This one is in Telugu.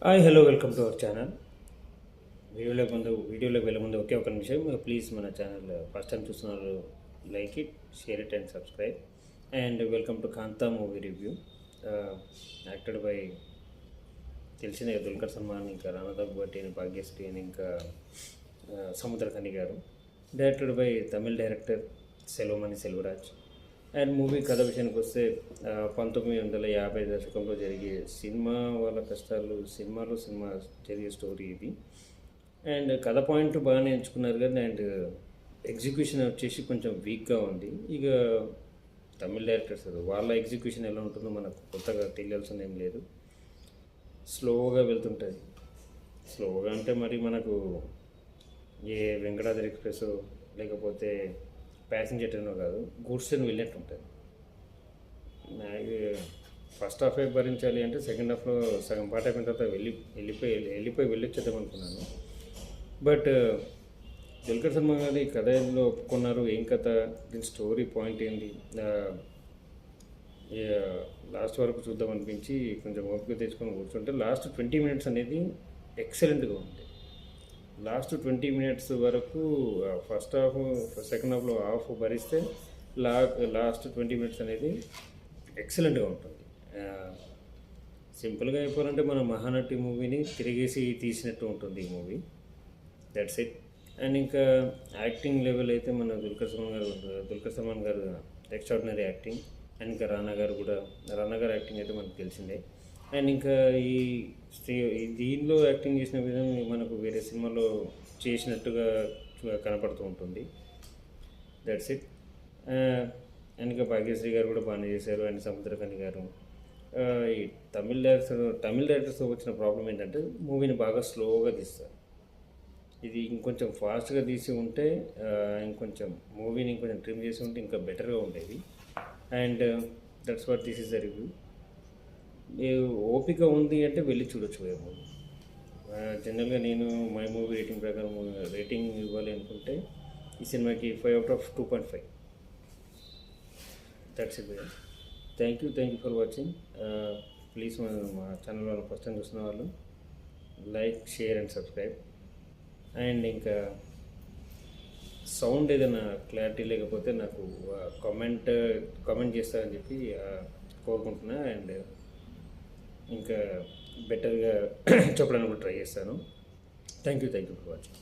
Hi hello welcome to our channel. వీడియోలోకి వెళ్ళే ముందు ఒకే ఒక నిమిషం, ప్లీజ్ మన ఛానల్ ఫస్ట్ టైం చూస్తున్నారు, like it, share it and subscribe. And welcome to Kaantha movie review. Acted by తెలిసిన దుల్కర్ సల్మాన్, ఇంకా రానా దగ్గుబాటి అని, భాగ్యశ్రీ అని, ఇంకా సముద్రఖని గారు. Directed by Tamil director Selvamani Selvaraj. And movie కథ విషయానికి వస్తే 1950 దశకంలో జరిగే సినిమా వాళ్ళ కష్టాలు, సినిమా జరిగే స్టోరీ ఇది. అండ్ కథ పాయింట్ బాగానే ఎంచుకున్నారు కానీ, అండ్ ఎగ్జిక్యూషన్ వచ్చేసి కొంచెం వీక్గా ఉంది. ఇక తమిళ్ డైరెక్టర్స్ వాళ్ళ ఎగ్జిక్యూషన్ ఎలా ఉంటుందో మనకు కొత్తగా తెలియాల్సింది ఏం లేదు. స్లోగా వెళ్తుంటుంది. స్లోగా అంటే మరి మనకు ఏ వెంకటాద్రి ఎక్స్ప్రెస్ లేకపోతే ప్యాసింజర్ ట్రైన్ కాదు, గూడ్స్ ట్రైన్ వెళ్ళినట్టు ఉంటుంది. ఫస్ట్ హాఫ్ భరించాలి అంటే సెకండ్ హాఫ్లో సగం పాట అయిపోయిన తర్వాత వెళ్ళిపోయి వెళ్ళొచ్చేద్దాం అనుకున్నాను. బట్ దుల్కర్ సల్మాన్ గారి కథలో ఒప్పుకున్నారు. ఏం కథ, దీని స్టోరీ పాయింట్ ఏంటి, లాస్ట్ వరకు చూద్దాం అనిపించి కొంచెం ఓపిక తెచ్చుకొని కూర్చుంటే లాస్ట్ 20 మినిట్స్ అనేది ఎక్సలెంట్గా ఉంది. లాస్ట్ 20 మినిట్స్ వరకు ఫస్ట్ హాఫ్ సెకండ్ హాఫ్లో హాఫ్ భరిస్తే లాస్ట్ 20 మినిట్స్ అనేది ఎక్సలెంట్గా ఉంటుంది. సింపుల్గా అయిపోవాలంటే మన మహానటి మూవీని తిరిగేసి తీసినట్టు ఉంటుంది ఈ మూవీ. That's it. అండ్ ఇంకా యాక్టింగ్ లెవెల్ అయితే మన దుల్కర్ సల్మాన్ గారు ఎక్స్ట్రాడినరీ యాక్టింగ్. అండ్ ఇంకా రానా గారు యాక్టింగ్ అయితే మనకు తెలిసిందే. అండ్ ఇంకా ఈ దీనిలో యాక్టింగ్ చేసిన విధంగా మనకు వేరే సినిమాలో చేసినట్టుగా కనపడుతూ ఉంటుంది. That's it. అండ్ ఇంకా భాగ్యశ్రీ గారు కూడా బాగానే చేశారు. అండ్ సముద్రఖని గారు. ఈ తమిళ్ డైరెక్టర్స్తో వచ్చిన ప్రాబ్లం ఏంటంటే మూవీని బాగా స్లోగా తీస్తారు. ఇది ఇంకొంచెం ఫాస్ట్గా తీసి ఉంటే, ఇంకొంచెం మూవీని ఇంకొంచెం ట్రిమ్ చేసి ఉంటే ఇంకా బెటర్గా ఉండేది. And that's what this is the review. ఓపిక ఉంది అంటే వెళ్ళి చూడొచ్చు మూవీ. జనరల్గా నేను మై మూవీ రేటింగ్ ప్రకారం రేటింగ్ ఇవ్వాలి అనుకుంటే ఈ సినిమాకి 5/2.5. That's it. Thank you for watching. Please మా ఛానల్ వాళ్ళు ఫస్ట్ టైం చూస్తున్న వాళ్ళు like, share and subscribe. And ఇంకా సౌండ్ ఏదైనా క్లారిటీ లేకపోతే నాకు కామెంట్ చేస్తారని చెప్పి కోరుకుంటున్నా. అండ్ ఇంకా బెటర్గా చెప్పడానికి కూడా ట్రై చేస్తాను. Thank you for watching.